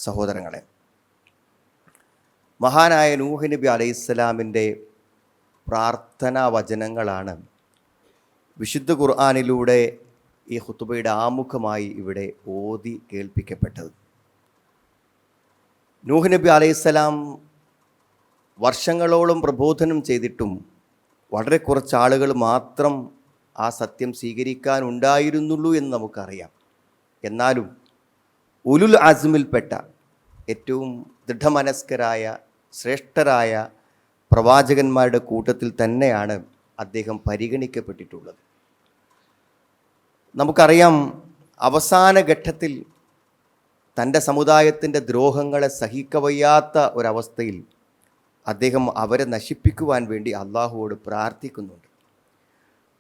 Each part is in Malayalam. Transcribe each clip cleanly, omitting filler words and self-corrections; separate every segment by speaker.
Speaker 1: സഹോദരങ്ങളെ, മഹാനായ നൂഹ് നബി അലൈഹിസ്സലാമിൻ്റെ പ്രാർത്ഥനാ വചനങ്ങളാണ് വിശുദ്ധ ഖുർആനിലൂടെ ഈ ഖുതുബയുടെ ആമുഖമായി ഇവിടെ ഓതി കേൾപ്പിക്കപ്പെട്ടത്. നൂഹ് നബി അലൈഹിസ്സലാം വർഷങ്ങളോളം പ്രബോധനം ചെയ്തിട്ടും വളരെ കുറച്ച് ആളുകൾ മാത്രം ആ സത്യം സ്വീകരിക്കാനുണ്ടായിരുന്നുള്ളൂ എന്ന് നമുക്കറിയാം. എന്നാലും ഉലുൽ അസ്മിൽപ്പെട്ട ഏറ്റവും ദൃഢമനസ്കരായ ശ്രേഷ്ഠരായ പ്രവാചകന്മാരുടെ കൂട്ടത്തിൽ തന്നെയാണ് അദ്ദേഹം പരിഗണിക്കപ്പെട്ടിട്ടുള്ളത്. നമുക്കറിയാം, അവസാന ഘട്ടത്തിൽ തൻ്റെ സമുദായത്തിൻ്റെ ദ്രോഹങ്ങളെ സഹിക്കവയ്യാത്ത ഒരവസ്ഥയിൽ അദ്ദേഹം അവരെ നശിപ്പിക്കുവാൻ വേണ്ടി അള്ളാഹുവോട് പ്രാർത്ഥിക്കുന്നുണ്ട്.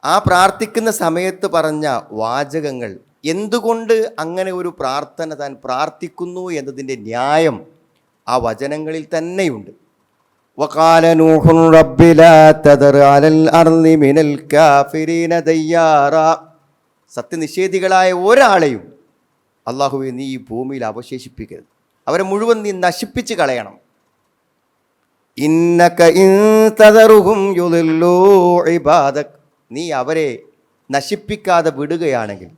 Speaker 1: ആ പ്രാർത്ഥിക്കുന്ന സമയത്ത് പറഞ്ഞ വാചകങ്ങൾ, എന്തുകൊണ്ട് അങ്ങനെ ഒരു പ്രാർത്ഥന താൻ പ്രാർത്ഥിക്കുന്നു എന്നതിൻ്റെ ന്യായം ആ വചനങ്ങളിൽ തന്നെയുണ്ട്. വഖാല നൂഹുൻ റബ്ബി ലാ തദർ അലൽ അർളി മിനൽ കാഫിരീന ദയ്യാറ. സത്യനിഷേധികളായ ഒരാളെയും അല്ലാഹുവേ നീ ഈ ഭൂമിയിൽ അവശേഷിപ്പിക്കരുത്, അവരെ മുഴുവൻ നീ നശിപ്പിച്ച് കളയണം. ഇന്നക ഇൻ തദറുഹും യുളില്ലൂ ഇബാദക്. നീ അവരെ നശിപ്പിക്കാതെ വിടുകയാണെങ്കിൽ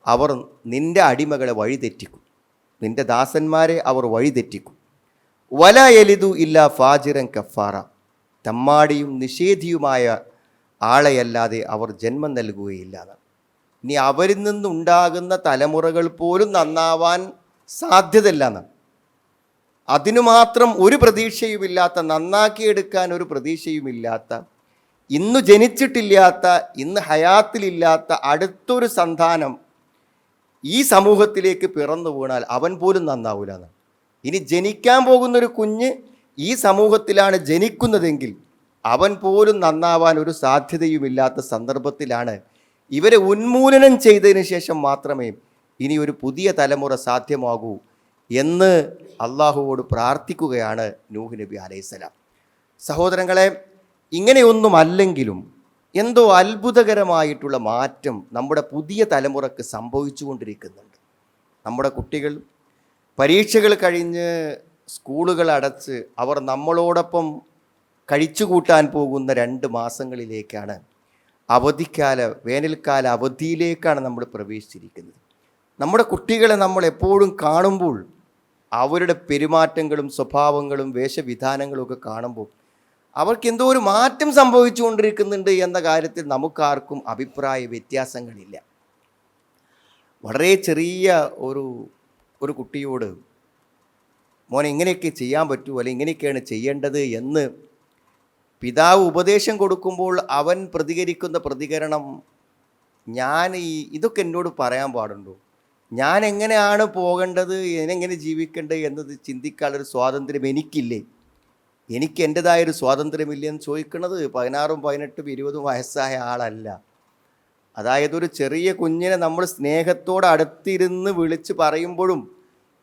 Speaker 1: അവർ നിൻ്റെ അടിമകളെ വഴിതെറ്റിക്കും, നിൻ്റെ ദാസന്മാരെ അവർ വഴിതെറ്റിക്കും. വല യലിദു ഇല്ലാ ഫാജിറൻ കഫാറ. തമ്മാടിയും നിഷേധിയുമായ ആളെയല്ലാതെ അവർ ജന്മം നൽകുകയില്ല. ഇനി അവരിൽ നിന്നുണ്ടാകുന്ന തലമുറകൾ പോലും നന്നാവാൻ സാധ്യതയില്ലെന്ന്. അതിനു മാത്രം ഒരു പ്രതീക്ഷയുമില്ലാത്ത, നന്നാക്കിയെടുക്കാൻ ഒരു പ്രതീക്ഷയുമില്ലാത്ത, ഇന്ന് ജനിച്ചിട്ടില്ലാത്ത, ഇന്ന് ഹയാത്തിലില്ലാത്ത അടുത്തൊരു സന്താനം ഈ സമൂഹത്തിലേക്ക് പിറന്നു വീണാൽ അവൻ പോലും നന്നാവൂലെന്ന്. ഇനി ജനിക്കാൻ പോകുന്നൊരു കുഞ്ഞ് ഈ സമൂഹത്തിലാണ് ജനിക്കുന്നതെങ്കിൽ അവൻ പോലും നന്നാവാൻ ഒരു സാധ്യതയുമില്ലാത്ത സന്ദർഭത്തിലാണ് ഇവരെ ഉന്മൂലനം ചെയ്തതിന് ശേഷം മാത്രമേ ഇനി ഒരു പുതിയ തലമുറ സാധ്യമാകൂ എന്ന് അള്ളാഹുവോട് പ്രാർത്ഥിക്കുകയാണ് നൂഹ് നബി അലൈഹിസ്സലാം. സഹോദരങ്ങളെ, ഇങ്ങനെയൊന്നുമല്ലെങ്കിലും എന്തോ അത്ഭുതകരമായിട്ടുള്ള മാറ്റം നമ്മുടെ പുതിയ തലമുറക്ക് സംഭവിച്ചു കൊണ്ടിരിക്കുന്നുണ്ട്. നമ്മുടെ കുട്ടികൾ പരീക്ഷകൾ കഴിഞ്ഞ് സ്കൂളുകൾ അടച്ച് അവർ നമ്മളോടൊപ്പം കഴിച്ചുകൂട്ടാൻ പോകുന്ന 2 മാസങ്ങളിലേക്കാണ്, വേനൽക്കാല അവധിയിലേക്കാണ് നമ്മൾ പ്രവേശിച്ചിരിക്കുന്നത്. നമ്മുടെ കുട്ടികളെ നമ്മൾ എപ്പോഴും കാണുമ്പോൾ അവരുടെ പെരുമാറ്റങ്ങളും സ്വഭാവങ്ങളും വേഷവിധാനങ്ങളും ഒക്കെ കാണുമ്പോൾ അവർക്ക് എന്തോ ഒരു മാറ്റം സംഭവിച്ചു കൊണ്ടിരിക്കുന്നുണ്ട് എന്ന കാര്യത്തിൽ നമുക്കാർക്കും അഭിപ്രായ വ്യത്യാസങ്ങളില്ല. വളരെ ചെറിയ ഒരു കുട്ടിയോട് മോനെ ഇങ്ങനെയൊക്കെ ചെയ്യാൻ പറ്റുമോ, അല്ലെങ്കിൽ ഇങ്ങനെയൊക്കെയാണ് ചെയ്യേണ്ടത് എന്ന് പിതാവ് ഉപദേശം കൊടുക്കുമ്പോൾ അവൻ പ്രതികരിക്കുന്ന പ്രതികരണം, ഇതൊക്കെ എന്നോട് പറയാൻ പാടുണ്ടോ, ഞാൻ എങ്ങനെയാണ് പോകേണ്ടത്, എങ്ങനെ ജീവിക്കേണ്ടത് എന്നത് ചിന്തിക്കാനുള്ളൊരു സ്വാതന്ത്ര്യം എനിക്കില്ലേ, എനിക്ക് എൻ്റെതായൊരു സ്വാതന്ത്ര്യമില്ലേ എന്ന് ചോദിക്കുന്നത് 16, 18, 20 വയസ്സായ ആളല്ല. അതായത് ഒരു ചെറിയ കുഞ്ഞിനെ നമ്മൾ സ്നേഹത്തോടെ അടുത്തിരുന്ന് വിളിച്ച് പറയുമ്പോഴും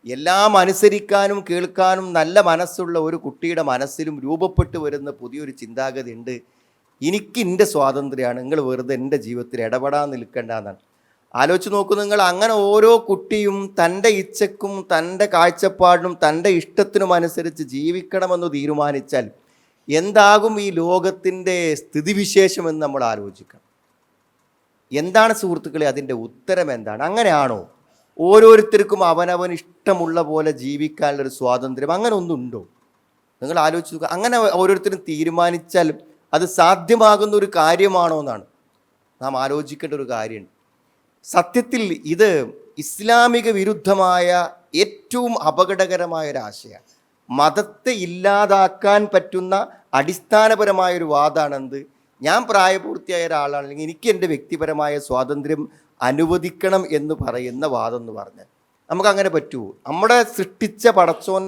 Speaker 1: എല്ലാം അനുസരിക്കാനും കേൾക്കാനും നല്ല മനസ്സുള്ള ഒരു കുട്ടിയുടെ മനസ്സിലും രൂപപ്പെട്ടു വരുന്ന പുതിയൊരു ചിന്താഗതി ഉണ്ട്, എനിക്ക് എൻ്റെ സ്വാതന്ത്ര്യമാണ്, നിങ്ങൾ വെറുതെ എൻ്റെ ജീവിതത്തിൽ ഇടപെടാൻ നിൽക്കേണ്ട എന്നാണ്. ആലോചിച്ച് നോക്കൂ നിങ്ങൾ, അങ്ങനെ ഓരോ കുട്ടിയും തൻ്റെ ഇച്ഛക്കും തൻ്റെ കാഴ്ചപ്പാടിനും തൻ്റെ ഇഷ്ടത്തിനും അനുസരിച്ച് ജീവിക്കണമെന്ന് തീരുമാനിച്ചാൽ എന്താകും ഈ ലോകത്തിൻ്റെ സ്ഥിതിവിശേഷമെന്ന് നമ്മൾ ആലോചിക്കണം. എന്താണ് സുഹൃത്തുക്കളെ അതിൻ്റെ ഉത്തരം എന്താണ്? അങ്ങനെയാണോ ഓരോരുത്തർക്കും അവനവൻ ഇഷ്ടമുള്ള പോലെ ജീവിക്കാനുള്ളൊരു സ്വാതന്ത്ര്യം അങ്ങനെ ഒന്നുണ്ടോ? നിങ്ങൾ ആലോചിച്ച് നോക്കുക. അങ്ങനെ ഓരോരുത്തരും തീരുമാനിച്ചാൽ അത് സാധ്യമാകുന്ന ഒരു കാര്യമാണോ എന്നാണ് നാം ആലോചിക്കേണ്ട ഒരു കാര്യമുണ്ട്. സത്യത്തിൽ ഇത് ഇസ്ലാമിക വിരുദ്ധമായ ഏറ്റവും അപകടകരമായ ഒരാശയമാണ്. മതത്തെ ഇല്ലാതാക്കാൻ പറ്റുന്ന അടിസ്ഥാനപരമായൊരു വാദമാണെന്ത്, ഞാൻ പ്രായപൂർത്തിയായ ഒരാളാണ്, അല്ലെങ്കിൽ എനിക്ക് എൻ്റെ വ്യക്തിപരമായ സ്വാതന്ത്ര്യം അനുവദിക്കണം എന്ന് പറയുന്ന വാദം എന്ന് പറഞ്ഞാൽ നമുക്കങ്ങനെ പറ്റുമോ? നമ്മുടെ സൃഷ്ടിച്ച പടച്ചോൻ,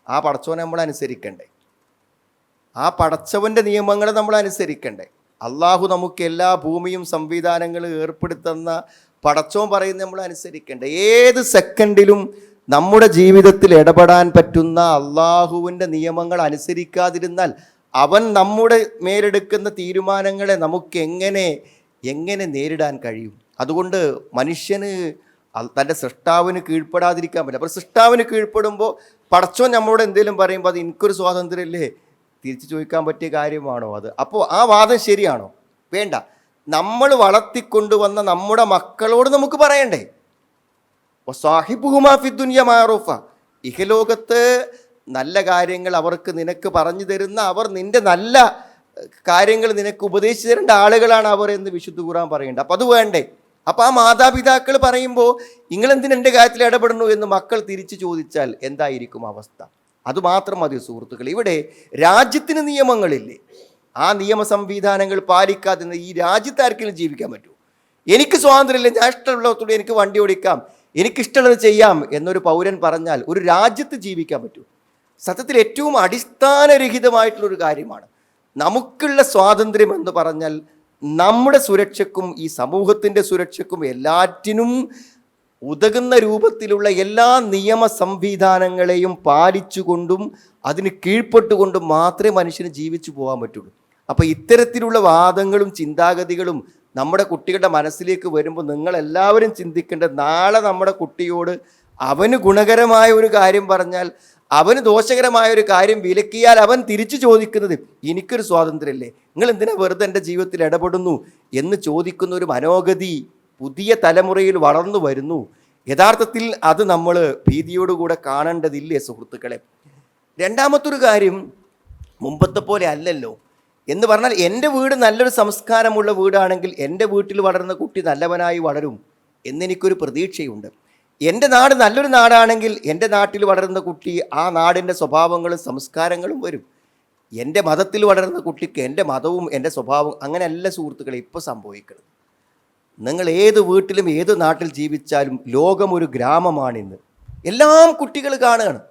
Speaker 1: ആ പടച്ചോനെ നമ്മൾ അനുസരിക്കണ്ടേ, ആ പടച്ചവൻ്റെ നിയമങ്ങളെ നമ്മൾ അനുസരിക്കണ്ടേ. അള്ളാഹു നമുക്ക് എല്ലാ ഭൂമിയും സംവിധാനങ്ങളും ഏർപ്പെടുത്തുന്ന പടച്ചോൻ പറയുന്നത് നമ്മൾ അനുസരിക്കണ്ടേ. ഏത് സെക്കൻഡിലും നമ്മുടെ ജീവിതത്തിൽ ഇടപെടാൻ പറ്റുന്ന അള്ളാഹുവിൻ്റെ നിയമങ്ങൾ അനുസരിക്കാതിരുന്നാൽ അവൻ നമ്മുടെ മേലെടുക്കുന്ന തീരുമാനങ്ങളെ നമുക്ക് എങ്ങനെ നേരിടാൻ കഴിയും? അതുകൊണ്ട് മനുഷ്യന് തൻ്റെ സൃഷ്ടാവിന് കീഴ്പ്പെടാതിരിക്കാൻ പറ്റില്ല. അപ്പോൾ സൃഷ്ടാവിന് കീഴ്പ്പെടുമ്പോൾ പടച്ചോൻ നമ്മളോട് എന്തെങ്കിലും പറയുമ്പോൾ അത് എനിക്കൊരു സ്വാതന്ത്ര്യമല്ലേ, തിരിച്ചു ചോദിക്കാൻ പറ്റിയ കാര്യമാണോ അത്? അപ്പോൾ ആ വാദം ശരിയാണോ? വേണ്ട. നമ്മൾ വളർത്തിക്കൊണ്ടുവന്ന നമ്മുടെ മക്കളോട് നമുക്ക് പറയണ്ടേ, സാഹിബുഹുമാ ഫി ദുനിയ മാറൂഫ, ഇഹലോകത്ത് നല്ല കാര്യങ്ങൾ അവർക്ക് നിനക്ക് പറഞ്ഞു തരുന്ന, അവർ നിന്റെ നല്ല കാര്യങ്ങൾ നിനക്ക് ഉപദേശിച്ചു തരേണ്ട ആളുകളാണ് അവർ എന്ന് വിശുദ്ധ ഖുർആൻ പറയുന്നുണ്ട്. അപ്പം അത് വേണ്ടേ? അപ്പം ആ മാതാപിതാക്കൾ പറയുമ്പോൾ നിങ്ങളെന്തിന് എൻ്റെ കാര്യത്തിൽ ഇടപെടുന്നു എന്ന് മക്കൾ തിരിച്ചു ചോദിച്ചാൽ എന്തായിരിക്കും അവസ്ഥ? അതുമാത്രം മതി സുഹൃത്തുക്കൾ. ഇവിടെ രാജ്യത്തിന് നിയമങ്ങളില്ലേ? ആ നിയമ സംവിധാനങ്ങൾ പാലിക്കാതെ ഈ രാജ്യത്ത് ആർക്കെങ്കിലും ജീവിക്കാൻ പറ്റുമോ? എനിക്ക് സ്വാതന്ത്ര്യമില്ല, ഞാൻ ഇഷ്ടമുള്ളതോടെ എനിക്ക് വണ്ടി ഓടിക്കാം, എനിക്കിഷ്ടമുള്ളത് ചെയ്യാം എന്നൊരു പൗരൻ പറഞ്ഞാൽ ഒരു രാജ്യത്ത് ജീവിക്കാൻ പറ്റുമോ? സത്യത്തിൽ ഏറ്റവും അടിസ്ഥാനരഹിതമായിട്ടുള്ളൊരു കാര്യമാണ്. നമുക്കുള്ള സ്വാതന്ത്ര്യം എന്ന് പറഞ്ഞാൽ നമ്മുടെ സുരക്ഷയ്ക്കും ഈ സമൂഹത്തിൻ്റെ സുരക്ഷയ്ക്കും എല്ലാറ്റിനും ഉതകുന്ന രൂപത്തിലുള്ള എല്ലാ നിയമ സംവിധാനങ്ങളെയും പാലിച്ചുകൊണ്ടും അതിന് കീഴ്പ്പെട്ടുകൊണ്ടും മാത്രമേ മനുഷ്യന് ജീവിച്ചു പോകാൻ പറ്റുള്ളൂ. അപ്പോൾ ഇത്തരത്തിലുള്ള വാദങ്ങളും ചിന്താഗതികളും നമ്മുടെ കുട്ടികളുടെ മനസ്സിലേക്ക് വരുമ്പോൾ നിങ്ങളെല്ലാവരും ചിന്തിക്കേണ്ടത്, നാളെ നമ്മുടെ കുട്ടിയോട് അവന് ഗുണകരമായ ഒരു കാര്യം പറഞ്ഞാൽ, അവന് ദോഷകരമായ ഒരു കാര്യം വിലക്കിയാൽ അവൻ തിരിച്ചു ചോദിക്കുന്നത് എനിക്കൊരു സ്വാതന്ത്ര്യമല്ലേ, നിങ്ങൾ എന്തിനാ വെറുതെ എൻ്റെ ജീവിതത്തിൽ ഇടപെടുന്നു എന്ന് ചോദിക്കുന്ന ഒരു മനോഗതി പുതിയ തലമുറയിൽ വളർന്നു വരുന്നു. യഥാർത്ഥത്തിൽ അത് നമ്മൾ ഭീതിയോടുകൂടെ കാണേണ്ടതില്ലേ സുഹൃത്തുക്കളെ? രണ്ടാമത്തൊരു കാര്യം, മുമ്പത്തെ പോലെ അല്ലല്ലോ എന്ന് പറഞ്ഞാൽ, എൻ്റെ വീട് നല്ലൊരു സംസ്കാരമുള്ള വീടാണെങ്കിൽ എൻ്റെ വീട്ടിൽ വളരുന്ന കുട്ടി നല്ലവനായി വളരും എന്നെനിക്കൊരു പ്രതീക്ഷയുണ്ട്. എൻ്റെ നാട് നല്ലൊരു നാടാണെങ്കിൽ എൻ്റെ നാട്ടിൽ വളരുന്ന കുട്ടി ആ നാടിൻ്റെ സ്വഭാവങ്ങളും സംസ്കാരങ്ങളും വരും. എൻ്റെ മതത്തിൽ വളരുന്ന കുട്ടിക്ക് എൻ്റെ മതവും എൻ്റെ സ്വഭാവവും, അങ്ങനെയല്ല സുഹൃത്തുക്കളെ ഇപ്പോൾ സംഭവിക്കുന്നത്. നിങ്ങൾ ഏത് വീട്ടിലും ഏത് നാട്ടിൽ ജീവിച്ചാലും ലോകം ഒരു ഗ്രാമമാണിന്ന്. എല്ലാം കുട്ടികൾ കാണുകയാണ്.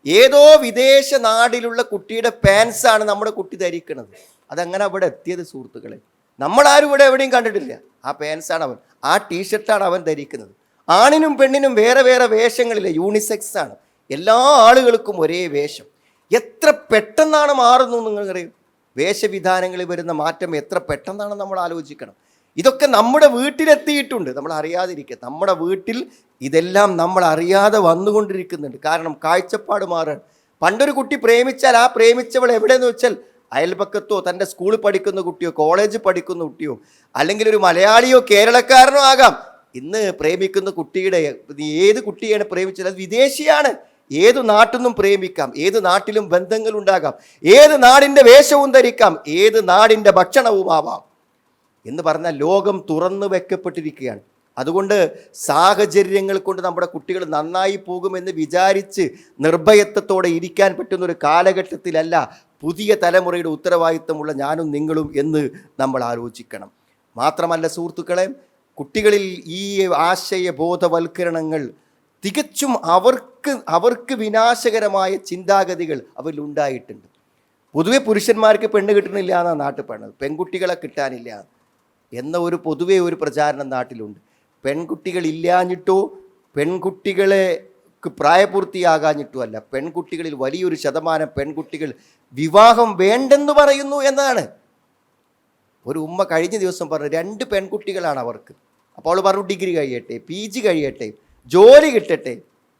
Speaker 1: ഏതോ വിദേശ നാടിലുള്ള കുട്ടിയുടെ പാൻസാണ് നമ്മുടെ കുട്ടി ധരിക്കുന്നത്. അതങ്ങനെ അവിടെ എത്തിയത് സുഹൃത്തുക്കളെ. നമ്മളാരും ഇവിടെ എവിടെയും കണ്ടിട്ടില്ല. ആ പാൻസാണ് അവൻ, ആ ടീഷർട്ടാണ് അവൻ ധരിക്കുന്നത്. ആണിനും പെണ്ണിനും വേറെ വേറെ വേഷങ്ങളില്ല, യൂണിസെക്സ് ആണ്. എല്ലാ ആളുകൾക്കും ഒരേ വേഷം. എത്ര പെട്ടെന്നാണ് മാറുന്നു നിങ്ങൾക്കറിയും. വേഷവിധാനങ്ങളിൽ വരുന്ന മാറ്റം എത്ര പെട്ടെന്നാണ് നമ്മൾ ആലോചിക്കണം. ഇതൊക്കെ നമ്മുടെ വീട്ടിലെത്തിയിട്ടുണ്ട്, നമ്മൾ അറിയാതിരിക്കുക. നമ്മുടെ വീട്ടിൽ ഇതെല്ലാം നമ്മൾ അറിയാതെ വന്നുകൊണ്ടിരിക്കുന്നുണ്ട്. കാരണം കാഴ്ചപ്പാട് മാറാൻ. പണ്ടൊരു കുട്ടി പ്രേമിച്ചാൽ ആ പ്രേമിച്ചവൾ എവിടെയെന്ന് വെച്ചാൽ അയൽപക്കത്തോ തൻ്റെ സ്കൂളിൽ പഠിക്കുന്ന കുട്ടിയോ കോളേജിൽ പഠിക്കുന്ന കുട്ടിയോ അല്ലെങ്കിൽ ഒരു മലയാളിയോ കേരളക്കാരനോ ആകാം. ഇന്ന് പ്രേമിക്കുന്ന കുട്ടിയുടെ ഏത് കുട്ടിയാണ് പ്രേമിച്ചത്? അത് വിദേശിയാണ്. ഏതു നാട്ടിൽ നിന്നും പ്രേമിക്കാം, ഏത് നാട്ടിലും ബന്ധങ്ങളുണ്ടാകാം, ഏത് നാടിൻ്റെ വേഷവും ധരിക്കാം, ഏത് നാടിൻ്റെ ഭക്ഷണവും ആവാം എന്ന് പറഞ്ഞാൽ ലോകം തുറന്നു വെക്കപ്പെട്ടിരിക്കുകയാണ്. അതുകൊണ്ട് സാഹചര്യങ്ങൾ കൊണ്ട് നമ്മുടെ കുട്ടികൾ നന്നായി പോകുമെന്ന് വിചാരിച്ച് നിർഭയത്വത്തോടെ ഇരിക്കാൻ പറ്റുന്ന ഒരു കാലഘട്ടത്തിലല്ല പുതിയ തലമുറയുടെ ഉത്തരവാദിത്തമുള്ള ഞാനും നിങ്ങളും എന്ന് നമ്മൾ ആലോചിക്കണം. മാത്രമല്ല സുഹൃത്തുക്കളെ, കുട്ടികളിൽ ഈ ആശയബോധവൽക്കരണങ്ങൾ തികച്ചും അവർക്ക് വിനാശകരമായ ചിന്താഗതികൾ അവരിലുണ്ടായിട്ടുണ്ട്. പൊതുവെ പുരുഷന്മാർക്ക് പെണ്ണ് കിട്ടണില്ല എന്നാണ് നാട്ടിൽ പറയുന്നത്, പെൺകുട്ടികളെ കിട്ടാനില്ല എന്ന ഒരു പൊതുവെ ഒരു പ്രചാരണം നാട്ടിലുണ്ട്. പെൺകുട്ടികൾ ഇല്ലാഞ്ഞിട്ടോ പെൺകുട്ടികൾക്ക് പ്രായപൂർത്തിയാകാഞ്ഞിട്ടോ അല്ല, പെൺകുട്ടികളിൽ വലിയൊരു ശതമാനം പെൺകുട്ടികൾ വിവാഹം വേണ്ടെന്ന് പറയുന്നു എന്നാണ്. ഒരു ഉമ്മ കഴിഞ്ഞ ദിവസം പറഞ്ഞു 2 പെൺകുട്ടികളാണ് അവർക്ക്. അപ്പോൾ അവൾ പറഞ്ഞു ഡിഗ്രി കഴിയട്ടെ, PG കഴിയട്ടെ, ജോലി കിട്ടട്ടെ,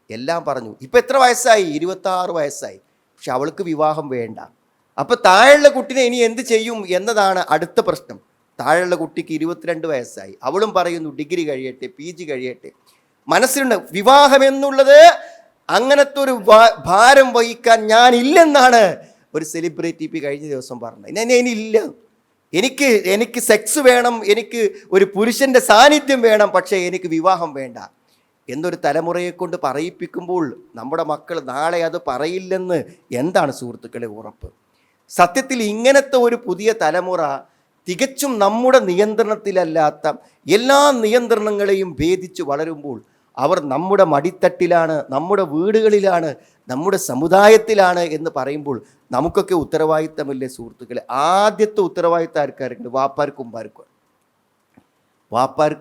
Speaker 1: എല്ലാം പറഞ്ഞു. ഇപ്പം എത്ര വയസ്സായി? 26 വയസ്സായി. പക്ഷെ അവൾക്ക് വിവാഹം വേണ്ട. അപ്പം താഴെയുള്ള കുട്ടിനെ ഇനി എന്ത് ചെയ്യും എന്നതാണ് അടുത്ത പ്രശ്നം. താഴെയുള്ള കുട്ടിക്ക് 22 വയസ്സായി. അവളും പറയുന്നു ഡിഗ്രി കഴിയട്ടെ, PG കഴിയട്ടെ. മനസ്സിലുണ്ട് വിവാഹം എന്നുള്ളത് അങ്ങനത്തെ ഒരു ഭാരം വഹിക്കാൻ ഞാനില്ലെന്നാണ് ഒരു സെലിബ്രിറ്റി കഴിഞ്ഞ ദിവസം പറഞ്ഞത്. ഇനിയില്ല, എനിക്ക് സെക്സ് വേണം, എനിക്ക് ഒരു പുരുഷൻ്റെ സാന്നിധ്യം വേണം, പക്ഷേ എനിക്ക് വിവാഹം വേണ്ട എന്നൊരു തലമുറയെ കൊണ്ട് പറയിപ്പിക്കുമ്പോൾ നമ്മുടെ മക്കൾ നാളെ അത് പറയില്ലെന്ന് എന്താണ് സുഹൃത്തുക്കളെ ഉറപ്പ്? സത്യത്തിൽ ഇങ്ങനത്തെ ഒരു പുതിയ തലമുറ തികച്ചും നമ്മുടെ നിയന്ത്രണത്തിലല്ലാത്ത എല്ലാ നിയന്ത്രണങ്ങളെയും ഭേദിച്ച് വളരുമ്പോൾ അവർ നമ്മുടെ മടിത്തട്ടിലാണ്, നമ്മുടെ വീടുകളിലാണ്, നമ്മുടെ സമുദായത്തിലാണ് എന്ന് പറയുമ്പോൾ നമുക്കൊക്കെ ഉത്തരവാദിത്തമില്ലേ സുഹൃത്തുക്കളെ? ആദ്യത്തെ ഉത്തരവാദിത്തം ആർക്കാരുണ്ട്? വാപ്പാർക്കും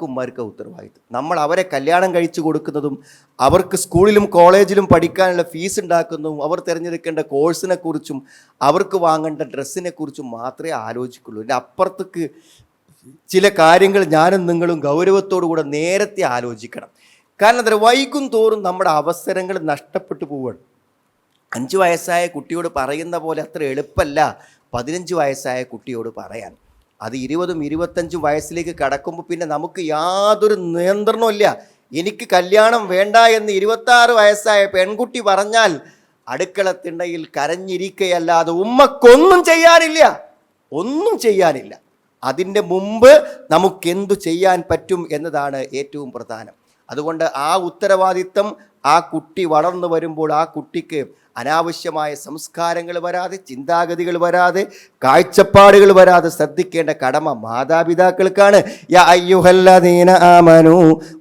Speaker 1: ഉമ്മാർക്കും ഉത്തരവാദിത്തം. നമ്മൾ അവരെ കല്യാണം കഴിച്ചു കൊടുക്കുന്നതും അവർക്ക് സ്കൂളിലും കോളേജിലും പഠിക്കാനുള്ള ഫീസ് ഉണ്ടാക്കുന്നതും അവർ തിരഞ്ഞെടുക്കേണ്ട കോഴ്സിനെ കുറിച്ചും അവർക്ക് വാങ്ങേണ്ട ഡ്രസ്സിനെ കുറിച്ചും മാത്രമേ ആലോചിക്കുള്ളൂ. എൻ്റെ അപ്പുറത്തേക്ക് ചില കാര്യങ്ങൾ ഞാനും നിങ്ങളും ഗൗരവത്തോടു കൂടെ നേരത്തെ ആലോചിക്കണം. കാരണം എന്താ, വൈകും തോറും നമ്മുടെ അവസരങ്ങൾ നഷ്ടപ്പെട്ടു പോവുകയാണ്. 5 വയസ്സായ കുട്ടിയോട് പറയുന്ന പോലെ അത്ര എളുപ്പമല്ല 15 വയസ്സായ കുട്ടിയോട് പറയാൻ. അത് 20ഉം 25ഉം വയസ്സിലേക്ക് കടക്കുമ്പോൾ പിന്നെ നമുക്ക് യാതൊരു നിയന്ത്രണവും ഇല്ല. എനിക്ക് കല്യാണം വേണ്ട എന്ന് 26 വയസ്സായ പെൺകുട്ടി പറഞ്ഞാൽ അടുക്കളത്തിണ്ടയിൽ കരഞ്ഞിരിക്കുകയല്ലാതെ ഉമ്മക്കൊന്നും ചെയ്യാനില്ല, ഒന്നും ചെയ്യാനില്ല. അതിൻ്റെ മുമ്പ് നമുക്കെന്തു ചെയ്യാൻ പറ്റും എന്നതാണ് ഏറ്റവും പ്രധാനം. അതുകൊണ്ട് ആ ഉത്തരവാദിത്തം ആ കുട്ടി വളർന്നു വരുമ്പോൾ ആ കുട്ടിക്ക് അനാവശ്യമായ സംസ്കാരങ്ങൾ വരാതെ, ചിന്താഗതികൾ വരാതെ, കാഴ്ചപ്പാടുകൾ വരാതെ ശ്രദ്ധിക്കേണ്ട കടമ മാതാപിതാക്കൾക്കാണ്. യാ അയ്യുഹല്ലദീന ആമനൂ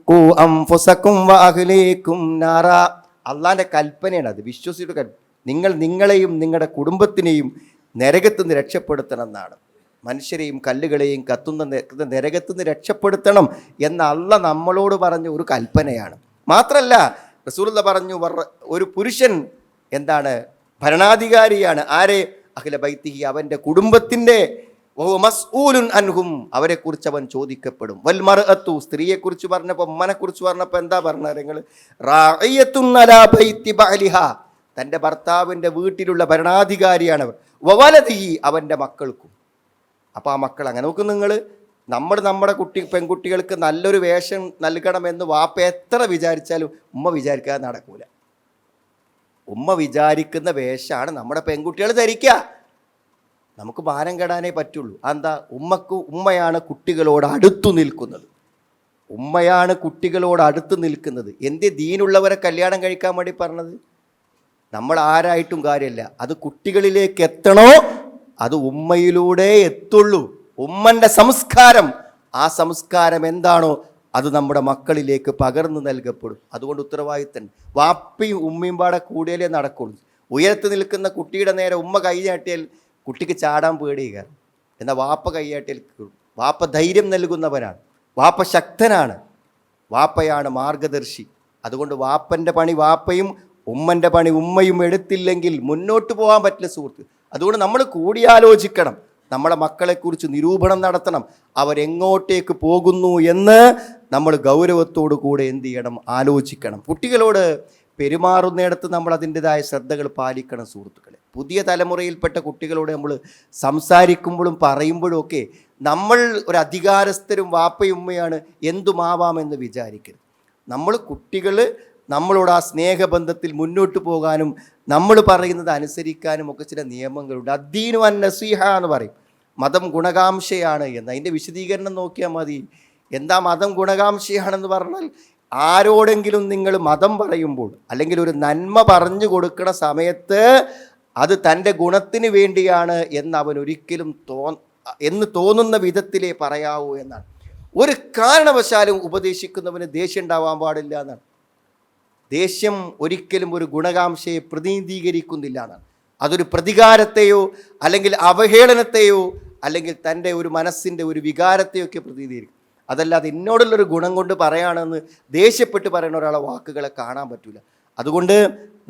Speaker 1: ഖൂ അൻഫുസകും വഅഹ്ലീകും നാറാ. അള്ളാൻ്റെ കൽപ്പനയാണ് അത്, വിശ്വസിയുടെ നിങ്ങൾ നിങ്ങളെയും നിങ്ങളുടെ കുടുംബത്തിനെയും നരകത്തു നിന്ന് രക്ഷപ്പെടുത്തണം എന്നാണ്. മനുഷ്യരെയും കല്ലുകളെയും കത്തുന്ന നരകത്തു നിന്ന് രക്ഷപ്പെടുത്തണം എന്ന അള്ളാഹ് നമ്മളോട് പറഞ്ഞ ഒരു കൽപ്പനയാണ്. മാത്രമല്ല റസൂലുള്ളാഹി പറഞ്ഞു, ഒരു പുരുഷൻ എന്താണ്, ഭരണാധികാരിയാണ്. ആരെ? അഖില ബൈത്തിഹി, അവൻ്റെ കുടുംബത്തിൻ്റെ, മസ്ഊലുൻ അൻഹും, അവരെക്കുറിച്ച് അവൻ ചോദിക്കപ്പെടും. വൽ മർഅത്തു, സ്ത്രീയെക്കുറിച്ച് പറഞ്ഞപ്പോൾ, ഉമ്മനെക്കുറിച്ച് പറഞ്ഞപ്പോൾ എന്താ പറഞ്ഞത് നിങ്ങൾ? റാഇയത്തുൻ അലാ ബൈത്തി ബഅലിഹാ, തൻ്റെ ഭർത്താവിൻ്റെ വീട്ടിലുള്ള ഭരണാധികാരിയാണ് അവർ. വവലദിഹി, അവൻ്റെ മക്കൾക്കും. അപ്പോൾ ആ മക്കൾ അങ്ങനെ നോക്കും. നിങ്ങൾ നമ്മുടെ പെൺകുട്ടികൾക്ക് നല്ലൊരു വേഷം നൽകണമെന്ന് വാപ്പ എത്ര വിചാരിച്ചാലും ഉമ്മ വിചാരിക്കാതെ നടക്കൂല. ഉമ്മ വിചാരിക്കുന്ന വേഷമാണ് നമ്മുടെ പെൺകുട്ടികൾ ധരിക്കുക. നമുക്ക് മാനം കെടാനേ പറ്റുള്ളൂ. എന്താ? ഉമ്മയാണ് കുട്ടികളോട് അടുത്തു നിൽക്കുന്നത്. ഉമ്മയാണ് കുട്ടികളോട് അടുത്ത് നിൽക്കുന്നത്. എന്തേ ദീനുള്ളവരെ കല്യാണം കഴിക്കാൻ വേണ്ടി പറഞ്ഞത്? നമ്മൾ ആരായിട്ടും കാര്യമില്ല, അത് കുട്ടികളിലേക്ക് എത്തണോ അത് ഉമ്മയിലൂടെ എത്തുള്ളൂ. ഉമ്മൻ്റെ സംസ്കാരം, ആ സംസ്കാരം എന്താണോ അത് നമ്മുടെ മക്കളിലേക്ക് പകർന്നു നൽകപ്പെടും. അതുകൊണ്ട് ഉത്തരവാദിത്തം വാപ്പയും ഉമ്മയും പാടെ കൂടിയാലേ നടക്കുള്ളൂ. ഉയരത്ത് നിൽക്കുന്ന കുട്ടിയുടെ നേരെ ഉമ്മ കൈ നീട്ടിയാൽ കുട്ടിക്ക് ചാടാൻ പേടിയുക. എന്നാൽ വാപ്പ കൈ നീട്ടിയാൽ വാപ്പ ധൈര്യം നൽകുന്നവനാണ്, വാപ്പ ശക്തനാണ്, വാപ്പയാണ് മാർഗദർശി. അതുകൊണ്ട് വാപ്പൻ്റെ പണി വാപ്പയും ഉമ്മൻ്റെ പണി ഉമ്മയും എടുത്തില്ലെങ്കിൽ മുന്നോട്ട് പോകാൻ പറ്റില്ല സുഹൃത്ത്. അതുകൊണ്ട് നമ്മൾ കൂടിയാലോചിക്കണം, നമ്മളെ മക്കളെക്കുറിച്ച് നിരൂപണം നടത്തണം. അവരെങ്ങോട്ടേക്ക് പോകുന്നു എന്ന് നമ്മൾ ഗൗരവത്തോടു കൂടെ എന്ത് ചെയ്യണം? ആലോചിക്കണം. കുട്ടികളോട് പെരുമാറുന്നിടത്ത് നമ്മൾ അതിൻ്റെതായ ശ്രദ്ധകൾ പാലിക്കണം സുഹൃത്തുക്കളെ. പുതിയ തലമുറയിൽപ്പെട്ട കുട്ടികളോട് നമ്മൾ സംസാരിക്കുമ്പോഴും പറയുമ്പോഴും ഒക്കെ നമ്മൾ ഒരു അധികാരസ്ഥരും വാപ്പയും ഉമ്മയാണ് എന്തുമാവാമെന്ന് വിചാരിക്കരുത്. നമ്മൾ കുട്ടികൾ നമ്മളോട് ആ സ്നേഹബന്ധത്തിൽ മുന്നോട്ട് പോകാനും നമ്മൾ പറയുന്നത് അനുസരിക്കാനും ഒക്കെ ചില നിയമങ്ങളുണ്ട്. അദ്ദീനു അൻ നസീഹ എന്ന് പറയും. മതം ഗുണകാംക്ഷയാണ് എന്ന്. അതിൻ്റെ വിശദീകരണം നോക്കിയാൽ മതി. എന്താ മതം ഗുണകാംക്ഷയാണെന്ന് പറഞ്ഞാൽ, ആരോടെങ്കിലും നിങ്ങൾ മതം പറയുമ്പോൾ അല്ലെങ്കിൽ ഒരു നന്മ പറഞ്ഞു കൊടുക്കുന്ന സമയത്ത് അത് തൻ്റെ ഗുണത്തിന് വേണ്ടിയാണ് എന്ന് അവൻ ഒരിക്കലും തോന്നുന്ന വിധത്തിലേ പറയാവൂ എന്നാണ്. ഒരു കാരണവശാലും ഉപദേശിക്കുന്നവന് ദേഷ്യം ഉണ്ടാവാൻ പാടില്ല എന്നാണ്. ദേഷ്യം ഒരിക്കലും ഒരു ഗുണകാംക്ഷയെ പ്രതിനിധീകരിക്കുന്നില്ല എന്നാണ്. അതൊരു പ്രതികാരത്തെയോ അല്ലെങ്കിൽ അവഹേളനത്തെയോ അല്ലെങ്കിൽ തൻ്റെ ഒരു മനസ്സിൻ്റെ ഒരു വികാരത്തെയൊക്കെ പ്രതിനിധീകരിക്കും. അതല്ലാതെ എന്നോടുള്ളൊരു ഗുണം കൊണ്ട് പറയുകയാണെന്ന് ദേഷ്യപ്പെട്ട് പറയുന്ന ഒരാളെ വാക്കുകളെ കാണാൻ പറ്റില്ല. അതുകൊണ്ട്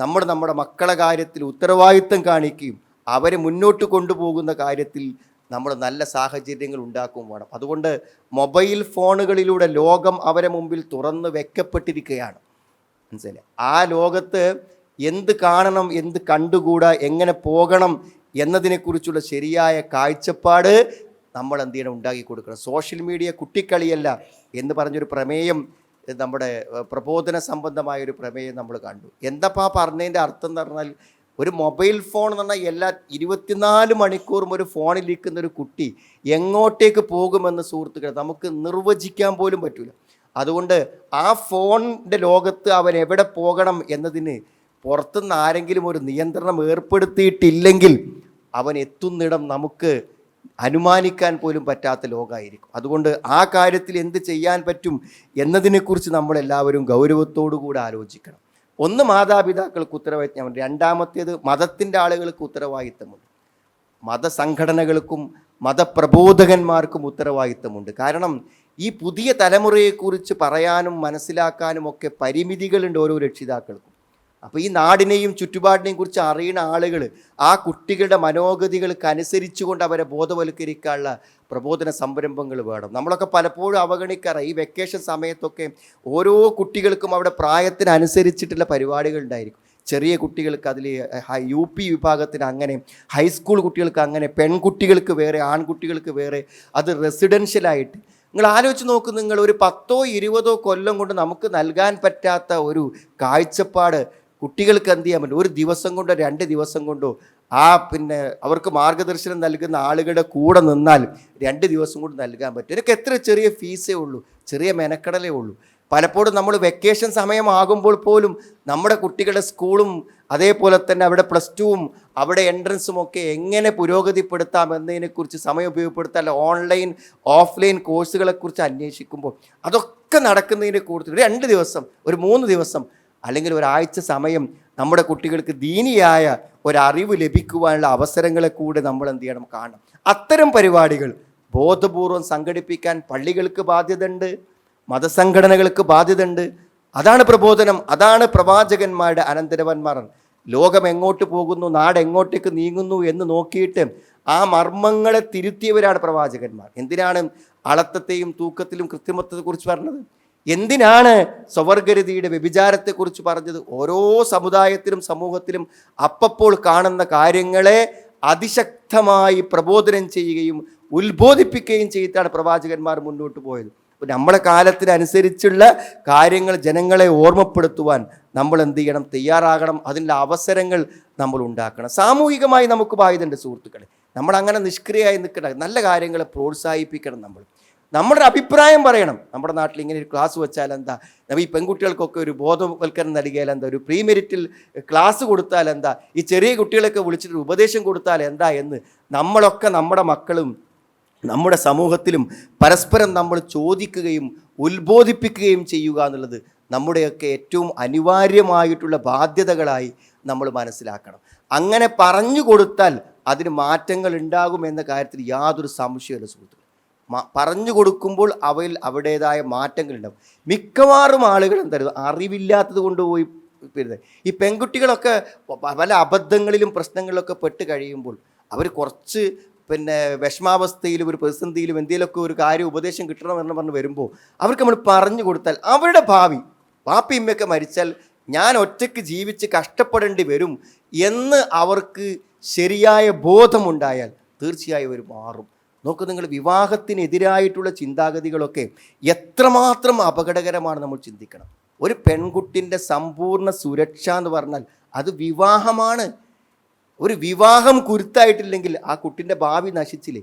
Speaker 1: നമ്മുടെ മക്കളെ കാര്യത്തിൽ ഉത്തരവാദിത്തം കാണിക്കുകയും അവരെ മുന്നോട്ട് കൊണ്ടുപോകുന്ന കാര്യത്തിൽ നമ്മൾ നല്ല സാഹചര്യങ്ങൾ ഉണ്ടാക്കുകയും വേണം. അതുകൊണ്ട് മൊബൈൽ ഫോണുകളിലൂടെ ലോകം അവരെ മുമ്പിൽ തുറന്ന് വെക്കപ്പെട്ടിരിക്കുകയാണ്. മനസ്സിലായി? ആ ലോകത്ത് എന്ത് കാണണം, എന്ത് കണ്ടുകൂടാ, എങ്ങനെ പോകണം എന്നതിനെക്കുറിച്ചുള്ള ശരിയായ കാഴ്ചപ്പാട് നമ്മൾ എന്ത് ചെയ്യണം? ഉണ്ടാക്കി കൊടുക്കണം. സോഷ്യൽ മീഡിയ കുട്ടിക്കളിയല്ല എന്ന് പറഞ്ഞൊരു പ്രമേയം, നമ്മുടെ പ്രബോധന സംബന്ധമായൊരു പ്രമേയം നമ്മൾ കണ്ടു. എന്താപ്പാ പറഞ്ഞതിൻ്റെ അർത്ഥം എന്ന് പറഞ്ഞാൽ, ഒരു മൊബൈൽ ഫോൺ എന്ന് പറഞ്ഞാൽ 24 മണിക്കൂറും ഒരു ഫോണിലിരിക്കുന്ന ഒരു കുട്ടി എങ്ങോട്ടേക്ക് പോകുമെന്ന് സുഹൃത്തുക്കളെ നമുക്ക് നിർവചിക്കാൻ പോലും പറ്റില്ല. അതുകൊണ്ട് ആ ഫോണിൻ്റെ ലോകത്ത് അവൻ എവിടെ പോകണം എന്നതിന് പുറത്തുനിന്ന് ആരെങ്കിലും ഒരു നിയന്ത്രണം ഏർപ്പെടുത്തിയിട്ടില്ലെങ്കിൽ അവൻ എത്തുന്നിടം നമുക്ക് അനുമാനിക്കാൻ പോലും പറ്റാത്ത ലോകമായിരിക്കും. അതുകൊണ്ട് ആ കാര്യത്തിൽ എന്ത് ചെയ്യാൻ പറ്റും എന്നതിനെക്കുറിച്ച് നമ്മളെല്ലാവരും ഗൗരവത്തോടു കൂടി ആലോചിക്കണം. ഒന്ന്, മാതാപിതാക്കൾക്ക് ഉത്തരവാദിത്തം. രണ്ടാമത്തേത്, മതത്തിൻ്റെ ആളുകൾക്ക് ഉത്തരവാദിത്തമുണ്ട്. മതസംഘടനകൾക്കും മതപ്രബോധകന്മാർക്കും ഉത്തരവാദിത്തമുണ്ട്. കാരണം ഈ പുതിയ തലമുറയെക്കുറിച്ച് പറയാനും മനസ്സിലാക്കാനും ഒക്കെ പരിമിതികളുണ്ട് ഓരോ രക്ഷിതാക്കൾക്കും. അപ്പോൾ ഈ നാടിനെയും ചുറ്റുപാടിനെയും കുറിച്ച് അറിയുന്ന ആളുകൾ ആ കുട്ടികളുടെ മനോഗതികൾക്ക് അനുസരിച്ചുകൊണ്ട് അവരെ ബോധവൽക്കരിക്കാനുള്ള പ്രബോധന സംരംഭങ്ങൾ വേണം. നമ്മളൊക്കെ പലപ്പോഴും അവഗണിക്കാറ്. ഈ വെക്കേഷൻ സമയത്തൊക്കെ ഓരോ കുട്ടികൾക്കും അവിടെ പ്രായത്തിനനുസരിച്ചിട്ടുള്ള പരിപാടികൾ ഉണ്ടായിരിക്കും. ചെറിയ കുട്ടികൾക്ക് അതിൽ UP വിഭാഗത്തിന് അങ്ങനെ, ഹൈസ്കൂൾ കുട്ടികൾക്ക് അങ്ങനെ, പെൺകുട്ടികൾക്ക് വേറെ, ആൺകുട്ടികൾക്ക് വേറെ, അത് റെസിഡൻഷ്യലായിട്ട്. നിങ്ങൾ ആലോചിച്ച് നോക്ക്, നിങ്ങൾ ഒരു 10-20 കൊല്ലം കൊണ്ട് നമുക്ക് നൽകാൻ പറ്റാത്ത ഒരു കാഴ്ചപ്പാട് കുട്ടികൾക്ക് എന്ത് ചെയ്യാൻ പറ്റും? ഒരു ദിവസം കൊണ്ടോ 2 ദിവസം കൊണ്ടോ അവർക്ക് മാർഗദർശനം നൽകുന്ന ആളുകളുടെ കൂടെ നിന്നാൽ 2 ദിവസം കൊണ്ട് നൽകാൻ പറ്റും. എനിക്ക് എത്ര ചെറിയ ഫീസേ ഉള്ളൂ, ചെറിയ മെനക്കടലേ ഉള്ളൂ. പലപ്പോഴും നമ്മൾ വെക്കേഷൻ സമയമാകുമ്പോൾ പോലും നമ്മുടെ കുട്ടികളുടെ സ്കൂളും അതേപോലെ തന്നെ അവിടെ +2 അവിടെ എൻട്രൻസും ഒക്കെ എങ്ങനെ പുരോഗതിപ്പെടുത്താം എന്നതിനെക്കുറിച്ച് സമയം ഉപയോഗപ്പെടുത്താൻ ഓൺലൈൻ ഓഫ്ലൈൻ കോഴ്സുകളെക്കുറിച്ച് അന്വേഷിക്കുമ്പോൾ അതൊക്കെ നടക്കുന്നതിൻ്റെ കൂടുതൽ 2 ദിവസം, ഒരു 3 ദിവസം അല്ലെങ്കിൽ ഒരാഴ്ച സമയം നമ്മുടെ കുട്ടികൾക്ക് ദീനിയായ ഒരറിവ് ലഭിക്കുവാനുള്ള അവസരങ്ങളെ കൂടെ നമ്മൾ എന്ത് ചെയ്യണം? കാണണം. അത്തരം പരിപാടികൾ ബോധപൂർവം സംഘടിപ്പിക്കാൻ പള്ളികൾക്ക് ബാധ്യതയുണ്ട്, മതസംഘടനകൾക്ക് ബാധ്യതയുണ്ട്. അതാണ് പ്രബോധനം, അതാണ് പ്രവാചകന്മാരുടെ അനന്തരവന്മാർ. ലോകം എങ്ങോട്ട് പോകുന്നു, നാട് എങ്ങോട്ടേക്ക് നീങ്ങുന്നു എന്ന് നോക്കിയിട്ട് ആ മർമ്മങ്ങളെ തിരുത്തിയവരാണ് പ്രവാചകന്മാർ. എന്തിനാണ് അളത്തത്തെയും തൂക്കത്തിലും കൃത്രിമത്വത്തെക്കുറിച്ച് പറഞ്ഞത്? എന്തിനാണ് സ്വവർഗരതിയുടെ വ്യഭിചാരത്തെക്കുറിച്ച് പറഞ്ഞത്? ഓരോ സമുദായത്തിലും സമൂഹത്തിലും അപ്പപ്പോൾ കാണുന്ന കാര്യങ്ങളെ അതിശക്തമായി പ്രബോധനം ചെയ്യുകയും ഉത്ബോധിപ്പിക്കുകയും ചെയ്തിട്ടാണ് പ്രവാചകന്മാർ മുന്നോട്ട് പോയത്. അപ്പോൾ നമ്മുടെ കാലത്തിനനുസരിച്ചുള്ള കാര്യങ്ങൾ ജനങ്ങളെ ഓർമ്മപ്പെടുത്തുവാൻ നമ്മൾ എന്ത് ചെയ്യണം? തയ്യാറാകണം. അതിൻ്റെ അവസരങ്ങൾ നമ്മൾ ഉണ്ടാക്കണം. സാമൂഹികമായി നമുക്ക് ബാധ്യതയുണ്ട് സുഹൃത്തുക്കളെ. നമ്മളങ്ങനെ നിഷ്ക്രിയമായി നിൽക്കണം. നല്ല കാര്യങ്ങളെ പ്രോത്സാഹിപ്പിക്കണം. നമ്മുടെ അഭിപ്രായം പറയണം. നമ്മുടെ നാട്ടിൽ ഇങ്ങനെ ഒരു ക്ലാസ് വെച്ചാൽ എന്താ, ഈ പെൺകുട്ടികൾക്കൊക്കെ ഒരു ബോധവൽക്കരണം നൽകിയാൽ എന്താ, ഒരു പ്രീ മെരിറ്റിൽ ക്ലാസ് കൊടുത്താൽ എന്താ, ഈ ചെറിയ കുട്ടികളൊക്കെ വിളിച്ചിട്ട് ഉപദേശം കൊടുത്താൽ എന്താ എന്ന് നമ്മളൊക്കെ നമ്മുടെ മക്കളും നമ്മുടെ സമൂഹത്തിലും പരസ്പരം നമ്മൾ ചോദിക്കുകയും ഉത്ബോധിപ്പിക്കുകയും ചെയ്യുക എന്നുള്ളത് നമ്മുടെയൊക്കെ ഏറ്റവും അനിവാര്യമായിട്ടുള്ള ബാധ്യതകളായി നമ്മൾ മനസ്സിലാക്കണം. അങ്ങനെ പറഞ്ഞു കൊടുത്താൽ അതിന് മാറ്റങ്ങൾ ഉണ്ടാകുമെന്ന കാര്യത്തിൽ യാതൊരു സംശയമില്ല സുഹൃത്തുക്കളെ. പറഞ്ഞു കൊടുക്കുമ്പോൾ അവിടേതായ മാറ്റങ്ങളുണ്ടാവും. മിക്കവാറും ആളുകൾ എന്തായാലും അറിവില്ലാത്തത് കൊണ്ടുപോയി വരുന്നത്. ഈ പെൺകുട്ടികളൊക്കെ പല അബദ്ധങ്ങളിലും പ്രശ്നങ്ങളിലൊക്കെ പെട്ട് കഴിയുമ്പോൾ അവർ കുറച്ച് വിഷമാവസ്ഥയിലും ഒരു പ്രതിസന്ധിയിലും എന്തെങ്കിലുമൊക്കെ ഒരു കാര്യം ഉപദേശം കിട്ടണമെന്ന് പറഞ്ഞ് വരുമ്പോൾ അവർക്ക് നമ്മൾ പറഞ്ഞു കൊടുത്താൽ അവരുടെ ഭാവി, വാപ്പിയമ്മയൊക്കെ മരിച്ചാൽ ഞാൻ ഒറ്റയ്ക്ക് ജീവിച്ച് കഷ്ടപ്പെടേണ്ടി വരും എന്ന് അവർക്ക് ശരിയായ ബോധമുണ്ടായാൽ തീർച്ചയായും അവർ മാറും. നോക്കൂ, നിങ്ങൾ വിവാഹത്തിനെതിരായിട്ടുള്ള ചിന്താഗതികളൊക്കെ എത്രമാത്രം അപകടകരമാണ് നമ്മൾ ചിന്തിക്കണം. ഒരു പെൺകുട്ടിൻ്റെ സമ്പൂർണ്ണ സുരക്ഷ എന്ന് പറഞ്ഞാൽ അത് വിവാഹമാണ്. ഒരു വിവാഹം കുരുത്തായിട്ടില്ലെങ്കിൽ ആ കുട്ടിൻ്റെ ഭാവി നശിച്ചില്ലേ?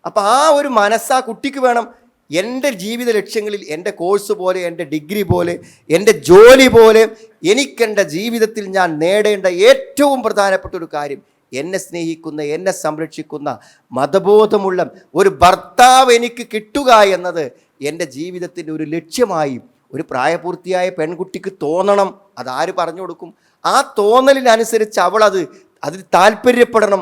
Speaker 1: അപ്പോൾ ആ ഒരു മനസ്സ് ആ കുട്ടിക്ക് വേണം. എൻ്റെ ജീവിത ലക്ഷ്യങ്ങളിൽ എൻ്റെ കോഴ്സ് പോലെ, എൻ്റെ ഡിഗ്രി പോലെ, എൻ്റെ ജോലി പോലെ എനിക്കെൻ്റെ ജീവിതത്തിൽ ഞാൻ നേടേണ്ട ഏറ്റവും പ്രധാനപ്പെട്ട ഒരു കാര്യം എന്നെ സ്നേഹിക്കുന്ന, എന്നെ സംരക്ഷിക്കുന്ന, മതബോധമുള്ള ഒരു ഭർത്താവ് എനിക്ക് കിട്ടുക എന്നത് എൻ്റെ ജീവിതത്തിൻ്റെ ഒരു ലക്ഷ്യമായി ഒരു പ്രായപൂർത്തിയായ പെൺകുട്ടിക്ക് തോന്നണം. അതാര് പറഞ്ഞു കൊടുക്കും? ആ തോന്നലിനനുസരിച്ച് അതിൽ താല്പര്യപ്പെടണം.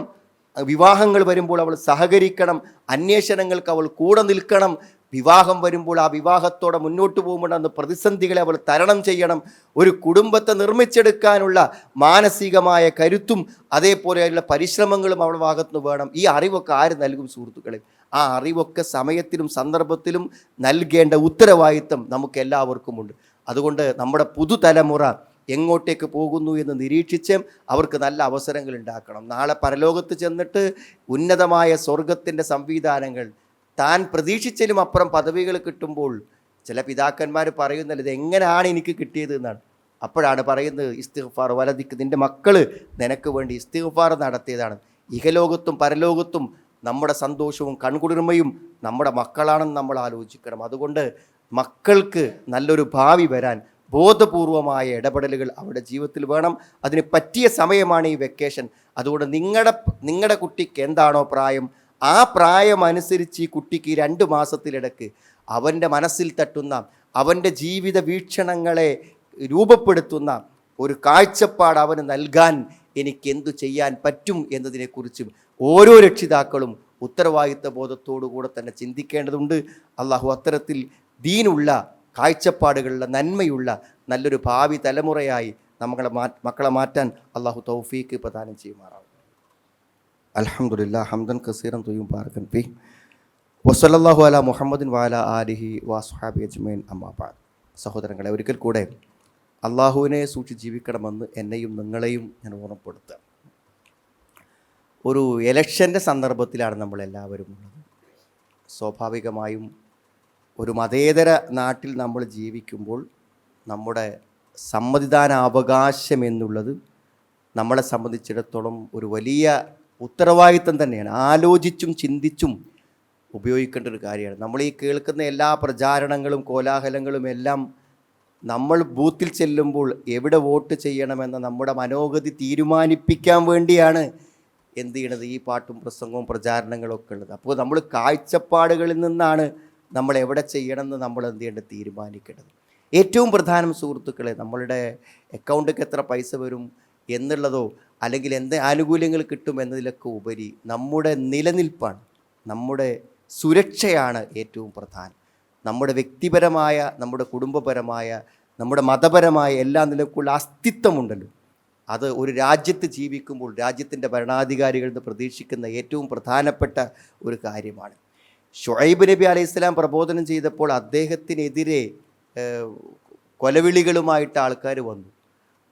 Speaker 1: വിവാഹങ്ങൾ വരുമ്പോൾ അവൾ സഹകരിക്കണം, അന്വേഷണങ്ങൾക്ക് അവൾ കൂടെ നിൽക്കണം. വിവാഹം വരുമ്പോൾ ആ വിവാഹത്തോടെ മുന്നോട്ട് പോകുമ്പോൾ അന്ന് പ്രതിസന്ധികളെ അവൾ തരണം ചെയ്യണം. ഒരു കുടുംബത്തെ നിർമ്മിച്ചെടുക്കാനുള്ള മാനസികമായ കരുത്തും അതേപോലെയുള്ള പരിശ്രമങ്ങളും അവളുടെ ഭാഗത്തുനിന്ന് വേണം. ഈ അറിവൊക്കെ ആര് നൽകും സുഹൃത്തുക്കളെ? ആ അറിവൊക്കെ സമയത്തിലും സന്ദർഭത്തിലും നൽകേണ്ട ഉത്തരവാദിത്തം നമുക്ക് എല്ലാവർക്കുമുണ്ട്. അതുകൊണ്ട് നമ്മുടെ പുതുതലമുറ എങ്ങോട്ടേക്ക് പോകുന്നു എന്ന് നിരീക്ഷിച്ച് അവർക്ക് നല്ല അവസരങ്ങൾ ഉണ്ടാക്കണം. നാളെ പരലോകത്ത് ചെന്നിട്ട് ഉന്നതമായ സ്വർഗത്തിൻ്റെ സംവിധാനങ്ങൾ, താൻ പ്രതീക്ഷിച്ചതിലും അപ്പുറം പദവികൾ കിട്ടുമ്പോൾ ചില പിതാക്കന്മാർ പറയുന്നത് ഇതെങ്ങനെയാണ് എനിക്ക് കിട്ടിയത് എന്നാണ്. അപ്പോഴാണ് പറയുന്നത് ഇസ്തിഗ്ഫാർ വലദിക്ക്, നിൻ്റെ മക്കൾ നിനക്ക് വേണ്ടി ഇസ്തിഗ്ഫാർ നടത്തിയതാണ്. ഇഹലോകത്തും പരലോകത്തും നമ്മുടെ സന്തോഷവും കൺകുളിർമയും നമ്മുടെ മക്കളാണെന്ന് നമ്മൾ ആലോചിക്കണം. അതുകൊണ്ട് മക്കൾക്ക് നല്ലൊരു ഭാവി വരാൻ ബോധപൂർവമായ ഇടപെടലുകൾ അവരുടെ ജീവിതത്തിൽ വേണം. അതിന് പറ്റിയ സമയമാണ് ഈ വെക്കേഷൻ. അതുകൊണ്ട് നിങ്ങളുടെ കുട്ടിക്ക് എന്താണോ പ്രായം, ആ പ്രായമനുസരിച്ച് ഈ കുട്ടിക്ക് 2 മാസത്തിലിടക്ക് അവൻ്റെ മനസ്സിൽ തട്ടുന്ന, അവൻ്റെ ജീവിത വീക്ഷണങ്ങളെ രൂപപ്പെടുത്തുന്ന ഒരു കാഴ്ചപ്പാട് അവന് നൽകാൻ എനിക്ക് എന്തു ചെയ്യാൻ പറ്റും എന്നതിനെക്കുറിച്ചും ഓരോ രക്ഷിതാക്കളും ഉത്തരവാദിത്ത ബോധത്തോടു കൂടെ തന്നെ ചിന്തിക്കേണ്ടതുണ്ട്. അള്ളാഹു അത്തരത്തിൽ ദീനുള്ള കാഴ്ചപ്പാടുകളുള്ള നന്മയുള്ള നല്ലൊരു ഭാവി തലമുറയായി മക്കളെ മാറ്റാൻ അള്ളാഹു തൗഫീക്ക് പ്രദാനം ചെയ്യുമാറാവും. അൽഹംദുലില്ലാഹ് ഹംദൻ കസീറൻ തുയ്യിബൻ ബാറകൻ ഫീഹി വസല്ലല്ലാഹു അലാ മുഹമ്മദിൻ വഅലാ ആലിഹി വസ്ഹാബി അജ്മഈൻ അമ്മാ ബഅദ്. സഹോദരങ്ങളെ, ഒരിക്കൽ കൂടെ അള്ളാഹുവിനെ സൂക്ഷിച്ച് ജീവിക്കണമെന്ന് എന്നെയും നിങ്ങളെയും ഞാൻ ഓർമ്മപ്പെടുത്തുക. ഒരു ഇലക്ഷൻ്റെ സന്ദർഭത്തിലാണ് നമ്മളെല്ലാവരും ഉള്ളത്. സ്വാഭാവികമായും ഒരു മതേതര നാട്ടിൽ നമ്മൾ ജീവിക്കുമ്പോൾ നമ്മുടെ സമ്മതിദാനാവകാശം എന്നുള്ളത് നമ്മളെ സംബന്ധിച്ചിടത്തോളം ഒരു വലിയ ഉത്തരവാദിത്തം തന്നെയാണ്. ആലോചിച്ചും ചിന്തിച്ചും ഉപയോഗിക്കേണ്ട ഒരു കാര്യമാണ്. നമ്മൾ ഈ കേൾക്കുന്ന എല്ലാ പ്രചാരണങ്ങളും കോലാഹലങ്ങളും എല്ലാം നമ്മൾ ബൂത്തിൽ ചെല്ലുമ്പോൾ എവിടെ വോട്ട് ചെയ്യണമെന്ന നമ്മുടെ മനോഗതി തീരുമാനിപ്പിക്കാൻ വേണ്ടിയാണ് എന്ത് ചെയ്യണത്, ഈ പാട്ടും പ്രസംഗവും പ്രചാരണങ്ങളൊക്കെ ഉള്ളത്. അപ്പോൾ നമ്മൾ കാഴ്ചപ്പാടുകളിൽ നിന്നാണ് നമ്മൾ എവിടെ ചെയ്യണമെന്ന് നമ്മൾ എന്ത് ചെയ്യേണ്ടത് തീരുമാനിക്കേണ്ടത്. ഏറ്റവും പ്രധാനം സുഹൃത്തുക്കളെ, നമ്മളുടെ അക്കൗണ്ടിലേക്ക് എത്ര പൈസ വരും എന്നുള്ളതോ അല്ലെങ്കിൽ എന്ത് ആനുകൂല്യങ്ങൾ കിട്ടും എന്നതിലൊക്കെ ഉപരി നമ്മുടെ നിലനിൽപ്പാണ്, നമ്മുടെ സുരക്ഷയാണ് ഏറ്റവും പ്രധാനം. നമ്മുടെ വ്യക്തിപരമായ, നമ്മുടെ കുടുംബപരമായ, നമ്മുടെ മതപരമായ എല്ലാ നിലക്കുള്ള അസ്തിത്വമുണ്ടല്ലോ, അത് ഒരു രാജ്യത്ത് ജീവിക്കുമ്പോൾ രാജ്യത്തിൻ്റെ ഭരണാധികാരികളിൽ നിന്ന് പ്രതീക്ഷിക്കുന്ന ഏറ്റവും പ്രധാനപ്പെട്ട ഒരു കാര്യമാണ്. ഷുഐബ് നബി അലൈഹി സ്വലാം പ്രബോധനം ചെയ്തപ്പോൾ അദ്ദേഹത്തിനെതിരെ കൊലവിളികളുമായിട്ട് ആൾക്കാർ വന്നു.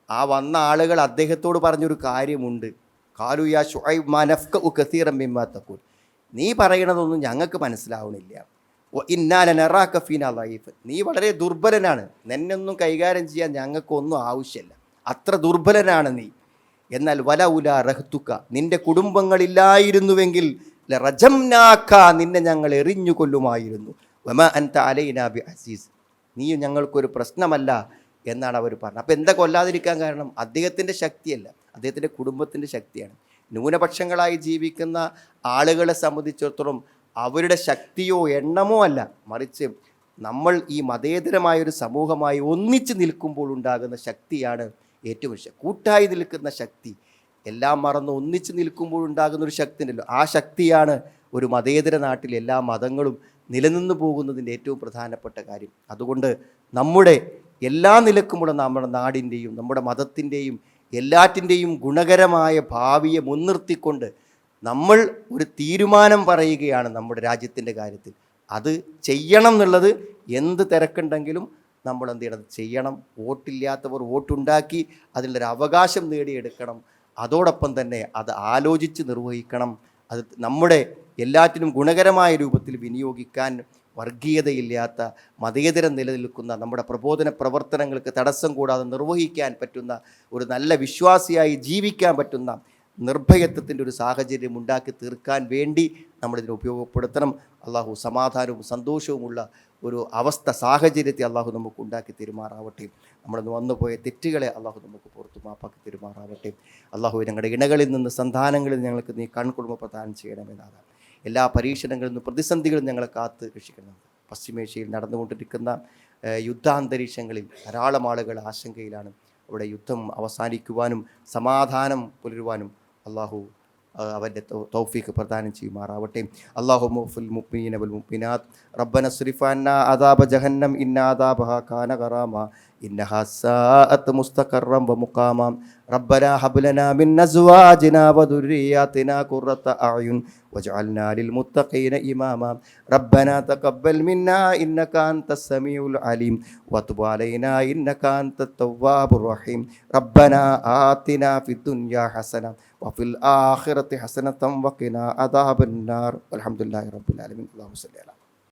Speaker 1: ആ വന്ന ആളുകൾ അദ്ദേഹത്തോട് പറഞ്ഞൊരു കാര്യമുണ്ട്. ഖാലു യാ ഷുഐബ് മാ നഫ്ഖഉ കസീറൻ മിമ്മാ തഖൂൽ, നീ പറയണതൊന്നും ഞങ്ങൾക്ക് മനസ്സിലാവണില്ല. ഇന്നാ ലനറാക ഫീനാ ദഈഫൻ, നീ വളരെ ദുർബലനാണ്, നിന്നൊന്നും കൈകാര്യം ചെയ്യാൻ ഞങ്ങൾക്കൊന്നും ആവശ്യമില്ല, അത്ര ദുർബലനാണ് നീ. എന്നാൽ വലൗലാ റഹ്തുക, നിന്റെ കുടുംബങ്ങളില്ലായിരുന്നുവെങ്കിൽ ലറജംനാക, നിന്നെ ഞങ്ങൾ എറിഞ്ഞു കൊല്ലുമായിരുന്നു. വമാ അൻത അലൈനാ ബിഅസീസ്, നീ ഞങ്ങൾക്കൊരു പ്രശ്നമല്ല എന്നാണ് അവർ പറഞ്ഞത്. അപ്പോൾ എന്താ കൊല്ലാതിരിക്കാൻ കാരണം? അദ്ദേഹത്തിൻ്റെ ശക്തിയല്ല, അദ്ദേഹത്തിൻ്റെ കുടുംബത്തിൻ്റെ ശക്തിയാണ്. ന്യൂനപക്ഷങ്ങളായി ജീവിക്കുന്ന ആളുകളെ സംബന്ധിച്ചിടത്തോളം അവരുടെ ശക്തിയോ എണ്ണമോ അല്ല, മറിച്ച് നമ്മൾ ഈ മതേതരമായൊരു സമൂഹമായി ഒന്നിച്ച് നിൽക്കുമ്പോൾ ഉണ്ടാകുന്ന ശക്തിയാണ് ഏറ്റവും കൂട്ടായി നിൽക്കുന്ന ശക്തി. എല്ലാം മറന്ന് ഒന്നിച്ച് നിൽക്കുമ്പോഴുണ്ടാകുന്നൊരു ശക്തി ഉണ്ടല്ലോ, ആ ശക്തിയാണ് ഒരു മതേതര നാട്ടിൽ എല്ലാ മതങ്ങളും നിലനിന്ന് പോകുന്നതിൻ്റെ ഏറ്റവും പ്രധാനപ്പെട്ട കാര്യം. അതുകൊണ്ട് നമ്മുടെ എല്ലാ നിലക്കുമുള്ള നമ്മുടെ നാടിൻ്റെയും നമ്മുടെ മതത്തിൻ്റെയും എല്ലാറ്റിൻ്റെയും ഗുണകരമായ ഭാവിയെ മുൻനിർത്തിക്കൊണ്ട് നമ്മൾ ഒരു തീരുമാനം പറയുകയാണ് നമ്മുടെ രാജ്യത്തിൻ്റെ കാര്യത്തിൽ. അത് ചെയ്യണം എന്നുള്ളത് എന്ത് തിരക്കുണ്ടെങ്കിലും നമ്മൾ എന്ത് ചെയ്യണം, ചെയ്യണം. വോട്ടില്ലാത്തവർ വോട്ടുണ്ടാക്കി അതിലൊരു അവകാശം നേടിയെടുക്കണം. അതോടൊപ്പം തന്നെ അത് ആലോചിച്ച് നിർവഹിക്കണം. അത് നമ്മുടെ എല്ലാറ്റിനും ഗുണകരമായ രൂപത്തിൽ വിനിയോഗിക്കാൻ വർഗീയതയില്ലാത്ത മതേതരം നിലനിൽക്കുന്ന നമ്മുടെ പ്രബോധന പ്രവർത്തനങ്ങൾക്ക് തടസ്സം കൂടാതെ നിർവഹിക്കാൻ പറ്റുന്ന ഒരു നല്ല വിശ്വാസിയായി ജീവിക്കാൻ പറ്റുന്ന നിർഭയത്വത്തിൻ്റെ ഒരു സാഹചര്യം ഉണ്ടാക്കി തീർക്കാൻ വേണ്ടി നമ്മളിതിനെ ഉപയോഗപ്പെടുത്തണം. അള്ളാഹു സമാധാനവും സന്തോഷവുമുള്ള ഒരു അവസ്ഥ സാഹചര്യത്തെ അള്ളാഹു നമുക്ക് ഉണ്ടാക്കി തെരുമാറാവട്ടെ. നമ്മളിന്ന് വന്നുപോയ തെറ്റുകളെ അള്ളാഹു നമുക്ക് പുറത്തു മാപ്പാക്കി തെരുമാറാവട്ടെ. അള്ളാഹു ഞങ്ങളുടെ ഇണകളിൽ നിന്ന് സന്താനങ്ങളിൽ ഞങ്ങൾക്ക് നീ കൺകുടുംബ പ്രദാനം ചെയ്യണമെന്നാണ്. എല്ലാ പരീക്ഷണങ്ങളിൽ നിന്നും പ്രതിസന്ധികളും ഞങ്ങളെ കാത്ത് രക്ഷിക്കണം. പശ്ചിമേഷ്യയിൽ നടന്നുകൊണ്ടിരിക്കുന്ന യുദ്ധാന്തരീക്ഷങ്ങളിൽ ധാരാളം ആളുകൾ ആശങ്കയിലാണ്. അവിടെ യുദ്ധം അവസാനിക്കുവാനും സമാധാനം പുലരുവാനും അള്ളാഹു അവൻ്റെ തൗഫീഖ് പ്രദാനം ചെയ്യുമാറാവട്ടെ. അല്ലാഹുമ്മ ഫിൽ മുഅ്മിനീന വൽ മുഅ്മിനാത്ത് റബ്ബന സ്രിഫ് അന്നാ അദാബ ജഹന്നം ഇന്ന അദാബഹാ കാന ഗറാമ ഇന്നഹാ സാഅത് മുസ്തഖറൻ വ മുഖാമ റബ്ബനാ ഹബ് ലനാ മിൻ അസ്വാജിനാ വ ദുർരിയ്യാതിനാ ഖുർറത അഅ്യുൻ വജ്അൽനാ ലിൽ മുത്തഖീന ഇമാമ റബ്ബനാ തഖബ്ബൽ മിന്നാ ഇന്നക അൻതസ് സമീഉൽ അലീം വതുബ് അലൈനാ ഇന്നക അൻതത് തവ്വാബുർ റഹീം റബ്ബനാ ആതിനാ ഫിദ് ദുനിയാ ഹസന വഫിൽ ആഖിറതി ഹസനതൻ വഖിനാ അദാബന്നാർ വൽഹംദുലില്ലാഹി റബ്ബിൽ ആലമീൻ. അല്ലാഹു സ്വല്ലി അലാ